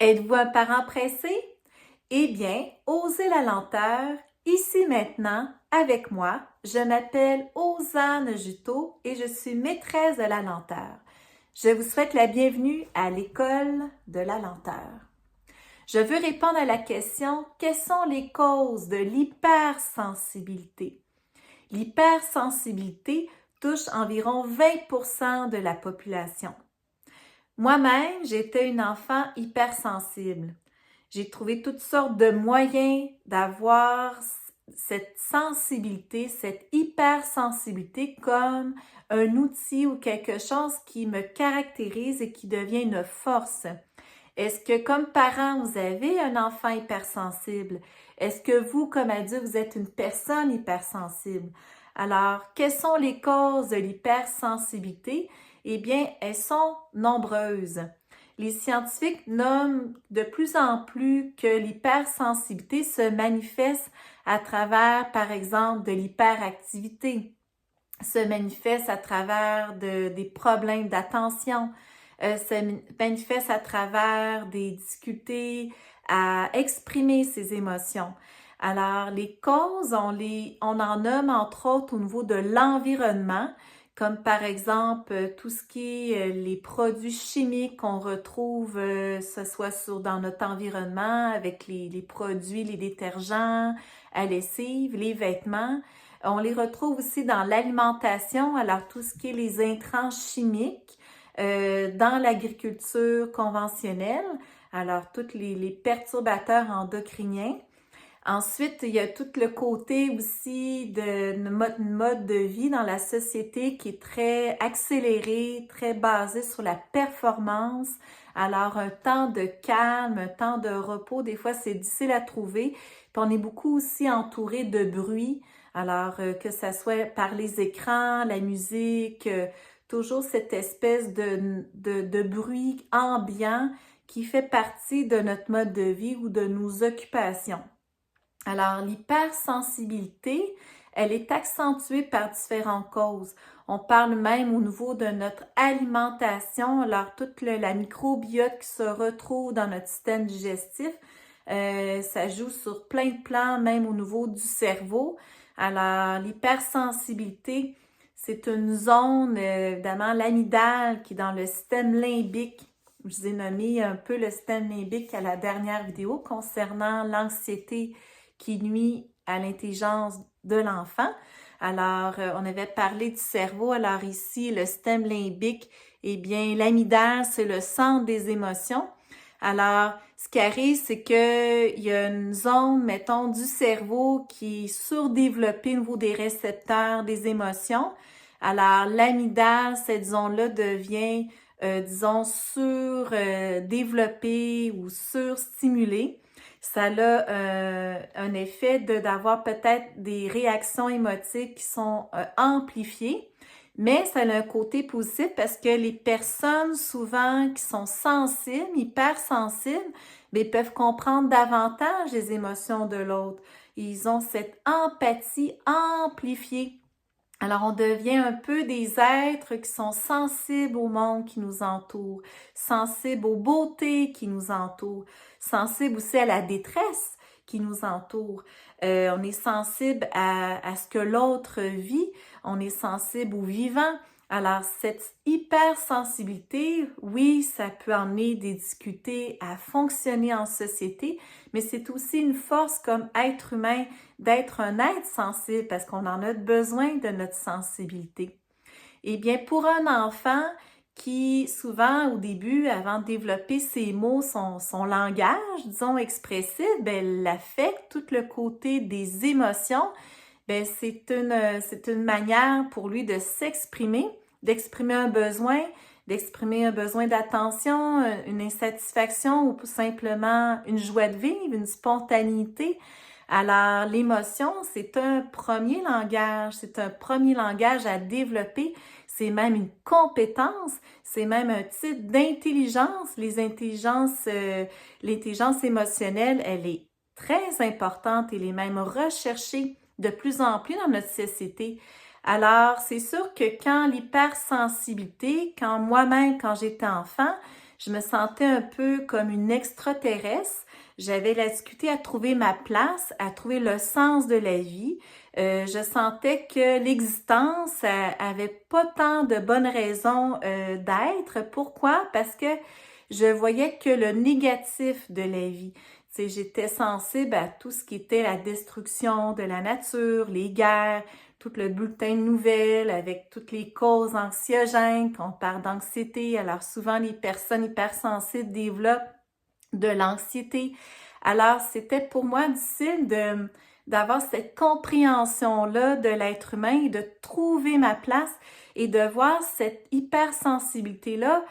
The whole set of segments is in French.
Êtes-vous un parent pressé? Eh bien, osez la lenteur, ici maintenant, avec moi. Je m'appelle Osanne Juteau et je suis maîtresse de la lenteur. Je vous souhaite la bienvenue à l'école de la lenteur. Je veux répondre à la question, quelles sont les causes de l'hypersensibilité? L'hypersensibilité touche environ 20% de la population. Moi-même, j'étais une enfant hypersensible. J'ai trouvé toutes sortes de moyens d'avoir cette sensibilité, cette hypersensibilité comme un outil ou quelque chose qui me caractérise et qui devient une force. Est-ce que comme parent, vous avez un enfant hypersensible? Est-ce que vous, comme adulte, vous êtes une personne hypersensible? Alors, quelles sont les causes de l'hypersensibilité? Eh bien, elles sont nombreuses. Les scientifiques nomment de plus en plus que l'hypersensibilité se manifeste à travers, par exemple, de l'hyperactivité, se manifeste à travers des problèmes d'attention, se manifeste à travers des difficultés à exprimer ses émotions. Alors, les causes, on en nomme entre autres au niveau de l'environnement, comme par exemple tout ce qui est les produits chimiques qu'on retrouve, ce soit dans notre environnement, avec les produits, les détergents, à lessive, les vêtements. On les retrouve aussi dans l'alimentation, alors tout ce qui est les intrants chimiques, dans l'agriculture conventionnelle, alors tous les perturbateurs endocriniens. Ensuite, il y a tout le côté aussi de mode de vie dans la société qui est très accéléré, très basé sur la performance. Alors, un temps de calme, un temps de repos, des fois, c'est difficile à trouver. Puis, on est beaucoup aussi entouré de bruit. Alors, que ça soit par les écrans, la musique, toujours cette espèce de bruit ambiant qui fait partie de notre mode de vie ou de nos occupations. Alors, l'hypersensibilité, elle est accentuée par différentes causes. On parle même au niveau de notre alimentation, alors toute la microbiote qui se retrouve dans notre système digestif, ça joue sur plein de plans, même au niveau du cerveau. Alors, l'hypersensibilité, c'est une zone, évidemment, l'amygdale qui est dans le système limbique. Je vous ai nommé un peu le système limbique à la dernière vidéo concernant l'anxiété qui nuit à l'intelligence de l'enfant. Alors, on avait parlé du cerveau. Alors ici, le système limbique, eh bien, l'amygdale, c'est le centre des émotions. Alors, ce qui arrive, c'est qu'il y a une zone, mettons, du cerveau qui est surdéveloppée au niveau des récepteurs des émotions. Alors, l'amygdale, cette zone-là devient, disons, surdéveloppée ou surstimulée. Ça a un effet d'avoir peut-être des réactions émotives qui sont amplifiées, mais ça a un côté positif parce que les personnes souvent qui sont sensibles, hypersensibles, bien, peuvent comprendre davantage les émotions de l'autre. Ils ont cette empathie amplifiée. Alors, on devient un peu des êtres qui sont sensibles au monde qui nous entoure, sensibles aux beautés qui nous entourent, sensibles aussi à la détresse qui nous entoure. On est sensible à ce que l'autre vit, on est sensible au vivant. Alors, cette hypersensibilité, oui, ça peut amener des difficultés à fonctionner en société, mais c'est aussi une force comme être humain d'être un être sensible parce qu'on en a besoin de notre sensibilité. Eh bien, pour un enfant qui, souvent, au début, avant de développer ses mots, son langage, disons, expressif, ben, l'affect, tout le côté des émotions, ben, c'est une manière pour lui de s'exprimer, d'exprimer un besoin d'attention, une insatisfaction ou tout simplement une joie de vivre, une spontanéité. Alors, l'émotion, c'est un premier langage à développer. C'est même une compétence, c'est même un type d'intelligence. L'intelligence émotionnelle, elle est très importante, elle est même recherchée de plus en plus dans notre société. Alors, c'est sûr que quand l'hypersensibilité, quand moi-même, quand j'étais enfant, Je me sentais un peu comme une extraterrestre. J'avais la difficulté à trouver ma place, à trouver le sens de la vie. Je sentais que l'existence avait pas tant de bonnes raisons d'être. Pourquoi? Parce que je voyais que le négatif de la vie. Tu sais, j'étais sensible à tout ce qui était la destruction de la nature, les guerres, tout le bulletin de nouvelles avec toutes les causes anxiogènes, qu'on parle d'anxiété. Alors souvent, les personnes hypersensibles développent de l'anxiété. Alors, c'était pour moi difficile d'avoir cette compréhension-là de l'être humain et de trouver ma place et de voir cette hypersensibilité-là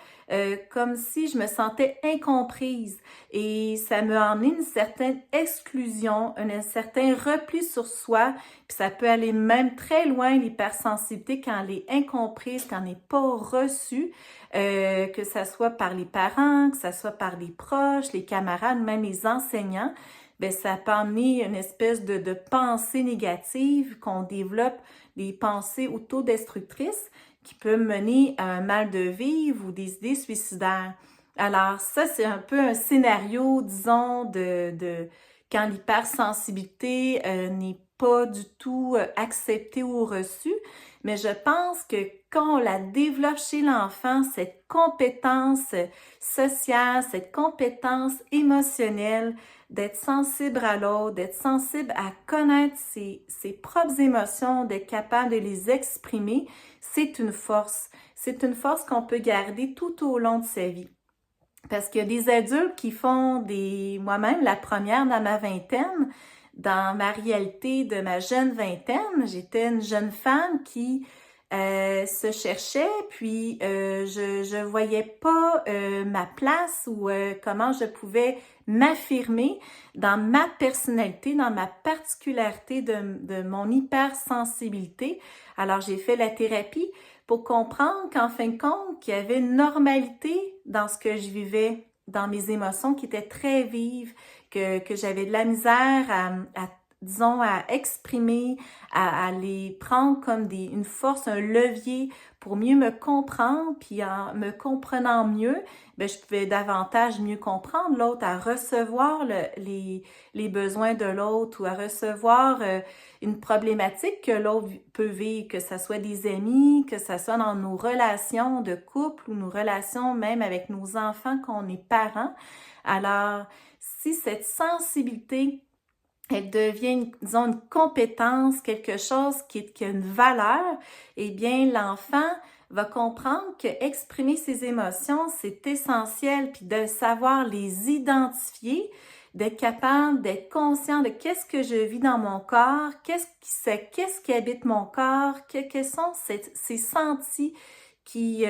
comme si je me sentais incomprise. Et ça m'a emmené une certaine exclusion, un certain repli sur soi, puis ça peut aller même très loin, l'hypersensibilité, quand elle est incomprise, quand elle n'est pas reçue, que ça soit par les parents, que ça soit par les proches, les camarades, même les enseignants. Bien, ça peut amener une espèce de pensée négative, qu'on développe des pensées autodestructrices qui peuvent mener à un mal de vivre ou des idées suicidaires. Alors ça, c'est un peu un scénario, disons, de quand l'hypersensibilité n'est pas du tout acceptée ou reçue. Mais je pense que quand on la développe chez l'enfant, cette compétence sociale, cette compétence émotionnelle, d'être sensible à l'autre, d'être sensible à connaître ses propres émotions, d'être capable de les exprimer, c'est une force. C'est une force qu'on peut garder tout au long de sa vie. Parce qu'il y a des adultes qui font moi-même, la première dans ma vingtaine, dans ma réalité de ma jeune vingtaine, j'étais une jeune femme qui se cherchait, puis je voyais pas ma place ou comment je pouvais m'affirmer dans ma personnalité, dans ma particularité de mon hypersensibilité. Alors, j'ai fait la thérapie pour comprendre qu'en fin de compte, qu'il y avait une normalité dans ce que je vivais, dans mes émotions qui étaient très vives, que j'avais de la misère disons, à exprimer, à les prendre comme une force, un levier pour mieux me comprendre, puis en me comprenant mieux, bien, je pouvais davantage mieux comprendre l'autre, à recevoir les besoins de l'autre ou à recevoir une problématique que l'autre peut vivre, que ce soit des amis, que ce soit dans nos relations de couple ou nos relations même avec nos enfants qu'on est parents. Alors, si cette sensibilité elle devient, disons, une compétence, quelque chose qui a une valeur, eh bien, l'enfant va comprendre que exprimer ses émotions, c'est essentiel, puis de savoir les identifier, d'être capable d'être conscient de qu'est-ce que je vis dans mon corps, qu'est-ce qui habite mon corps, quels sont ces sentis qui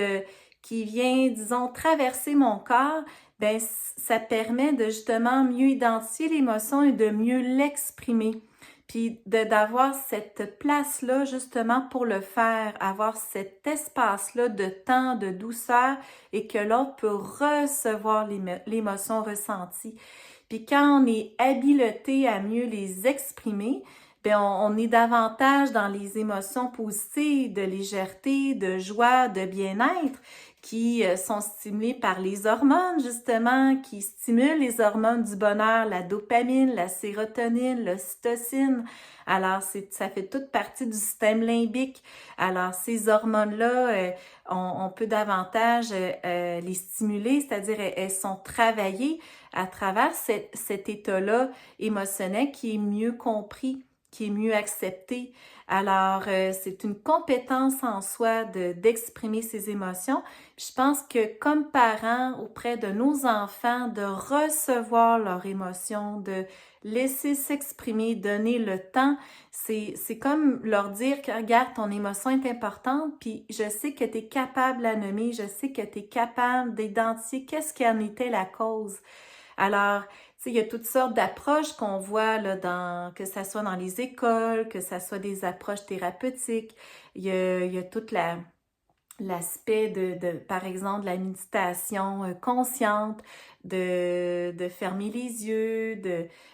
viennent, disons, traverser mon corps. Ben, ça permet de justement mieux identifier l'émotion et de mieux l'exprimer. Puis d'avoir cette place-là justement pour le faire, avoir cet espace-là de temps, de douceur et que l'autre peut recevoir l'émotion ressentie. Puis quand on est habileté à mieux les exprimer, bien on est davantage dans les émotions positives, de légèreté, de joie, de bien-être qui sont stimulées par les hormones, justement, qui stimulent les hormones du bonheur, la dopamine, la sérotonine, l'ocytocine. Alors, ça fait toute partie du système limbique. Alors, ces hormones-là, on peut davantage les stimuler, c'est-à-dire elles sont travaillées à travers cet état-là émotionnel qui est mieux compris, qui est mieux accepté. Alors, c'est une compétence en soi d'exprimer ses émotions. Puis je pense que comme parents, auprès de nos enfants, de recevoir leurs émotions, de laisser s'exprimer, donner le temps, c'est comme leur dire que regarde, ton émotion est importante, puis je sais que tu es capable de la nommer, je sais que tu es capable d'identifier qu'est-ce qui en était la cause. Alors, tu sais, il y a toutes sortes d'approches qu'on voit là, que ça soit dans les écoles, que ça soit des approches thérapeutiques. Il y a toute l'aspect par exemple, la méditation consciente, de fermer les yeux,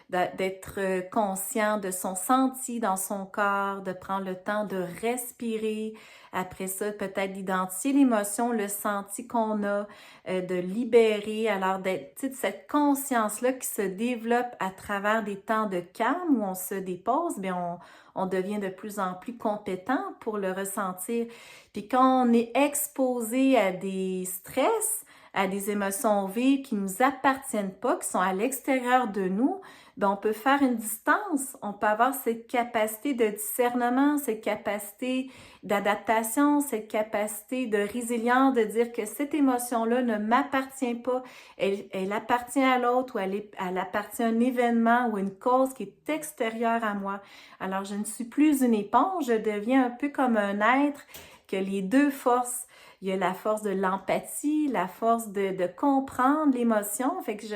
d'être conscient de son senti dans son corps, de prendre le temps de respirer. Après ça, peut-être d'identifier l'émotion, le senti qu'on a, de libérer. Alors, d'être, tu sais, de cette conscience-là qui se développe à travers des temps de calme où on se dépose, bien, on devient de plus en plus compétent pour le ressentir. Puis quand on est exposé à des stress, à des émotions vives qui ne nous appartiennent pas, qui sont à l'extérieur de nous, bien, on peut faire une distance, on peut avoir cette capacité de discernement, cette capacité d'adaptation, cette capacité de résilience, de dire que cette émotion-là ne m'appartient pas, elle appartient à l'autre ou elle appartient à un événement ou une cause qui est extérieure à moi. Alors, je ne suis plus une éponge, je deviens un peu comme un être que les deux forces. Il y a la force de l'empathie, la force de comprendre l'émotion. Fait que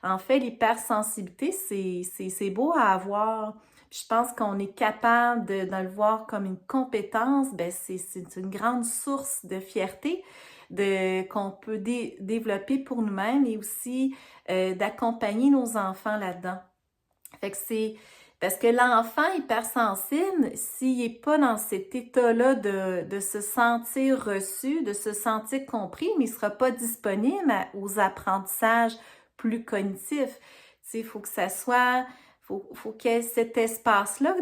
en fait, l'hypersensibilité, c'est beau à avoir. Puis je pense qu'on est capable de le voir comme une compétence. Ben c'est une grande source de fierté qu'on peut développer pour nous-mêmes et aussi d'accompagner nos enfants là-dedans. Fait que c'est parce que l'enfant hypersensible, s'il n'est pas dans cet état-là de se sentir reçu, de se sentir compris, mais il ne sera pas disponible aux apprentissages plus cognitifs. Tu sais, il faut que ça soit, faut qu'il y ait cet espace-là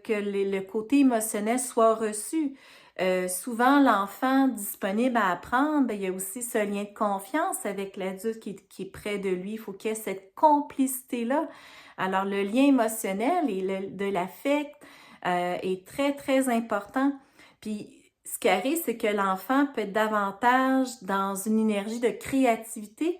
que le côté émotionnel soit reçu. Souvent, l'enfant disponible à apprendre, bien, il y a aussi ce lien de confiance avec l'adulte qui est près de lui. Il faut qu'il y ait cette complicité-là. Alors, le lien émotionnel et de l'affect est très, très important. Puis, ce qui arrive, c'est que l'enfant peut être davantage dans une énergie de créativité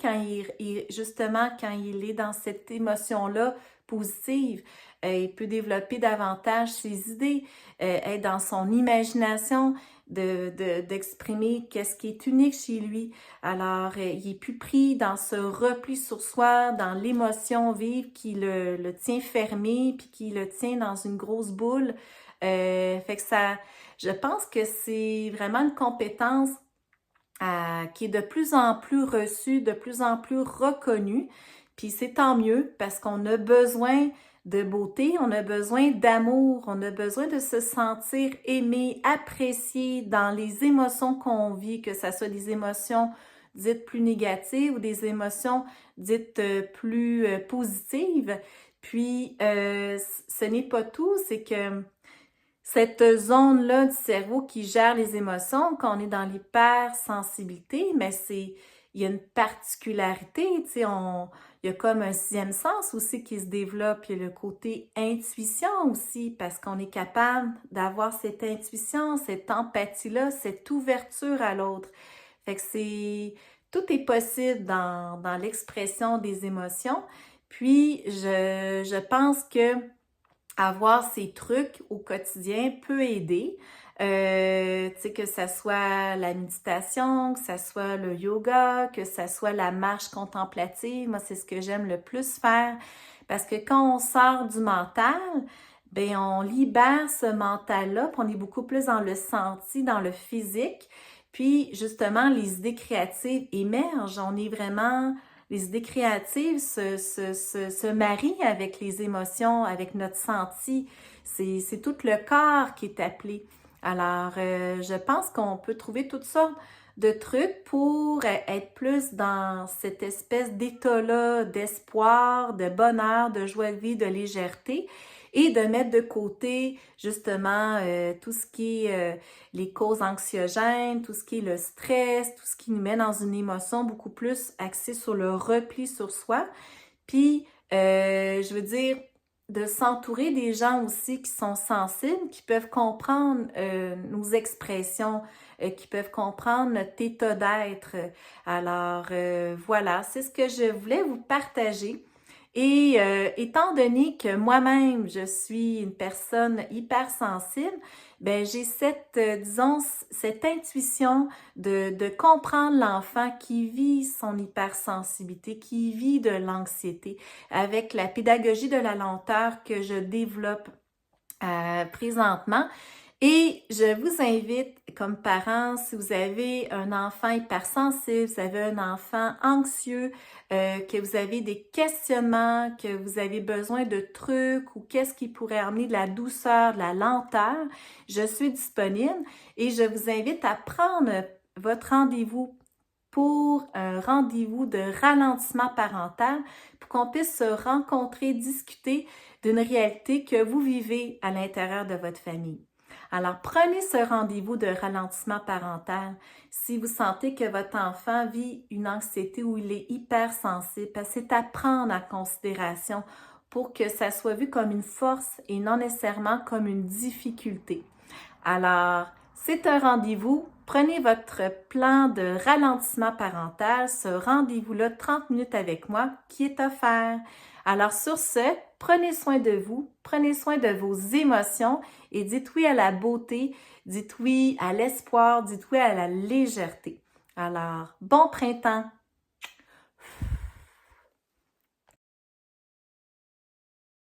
justement, quand il est dans cette émotion-là positive. Il peut développer davantage ses idées, être dans son imagination, d'exprimer qu'est-ce qui est unique chez lui. Alors, il est plus pris dans ce repli sur soi, dans l'émotion vive qui le tient fermé, puis qui le tient dans une grosse boule. Fait que je pense que c'est vraiment une compétence qui est de plus en plus reçue, de plus en plus reconnue. Puis c'est tant mieux parce qu'on a besoin de beauté, on a besoin d'amour, on a besoin de se sentir aimé, apprécié dans les émotions qu'on vit, que ce soit des émotions dites plus négatives ou des émotions dites plus positives. Puis, ce n'est pas tout, c'est que cette zone-là du cerveau qui gère les émotions, quand on est dans l'hypersensibilité, mais il y a une particularité, tu sais, il y a comme un sixième sens aussi qui se développe, il y a le côté intuition aussi, parce qu'on est capable d'avoir cette intuition, cette empathie-là, cette ouverture à l'autre. Fait que tout est possible dans l'expression des émotions. Puis, je pense que avoir ces trucs au quotidien peut aider. Tu sais, que ça soit la méditation, que ça soit le yoga, que ça soit la marche contemplative. Moi, c'est ce que j'aime le plus faire parce que quand on sort du mental, ben on libère ce mental-là, puis on est beaucoup plus dans le senti, dans le physique. Puis, justement, les idées créatives émergent. Les idées créatives se marient avec les émotions, avec notre senti. C'est tout le corps qui est appelé. Alors, je pense qu'on peut trouver toutes sortes de trucs pour être plus dans cette espèce d'état-là d'espoir, de bonheur, de joie de vie, de légèreté et de mettre de côté justement tout ce qui est les causes anxiogènes, tout ce qui est le stress, tout ce qui nous met dans une émotion beaucoup plus axée sur le repli sur soi. Puis, je veux dire, de s'entourer des gens aussi qui sont sensibles, qui peuvent comprendre nos expressions, qui peuvent comprendre notre état d'être. Alors, voilà, c'est ce que je voulais vous partager. Et étant donné que moi-même, je suis une personne hypersensible, ben j'ai disons, cette intuition de comprendre l'enfant qui vit son hypersensibilité, qui vit de l'anxiété, avec la pédagogie de la lenteur que je développe présentement. Et je vous invite, comme parents, si vous avez un enfant hypersensible, vous avez un enfant anxieux, que vous avez des questionnements, que vous avez besoin de trucs ou qu'est-ce qui pourrait amener de la douceur, de la lenteur, je suis disponible et je vous invite à prendre votre rendez-vous pour un rendez-vous de ralentissement parental pour qu'on puisse se rencontrer, discuter d'une réalité que vous vivez à l'intérieur de votre famille. Alors, prenez ce rendez-vous de ralentissement parental si vous sentez que votre enfant vit une anxiété ou il est hypersensible, parce que c'est à prendre en considération pour que ça soit vu comme une force et non nécessairement comme une difficulté. Alors, c'est un rendez-vous. Prenez votre plan de ralentissement parental, ce rendez-vous-là, 30 minutes avec moi, qui est offert. Alors, sur ce, prenez soin de vous, prenez soin de vos émotions et dites oui à la beauté, dites oui à l'espoir, dites oui à la légèreté. Alors, bon printemps!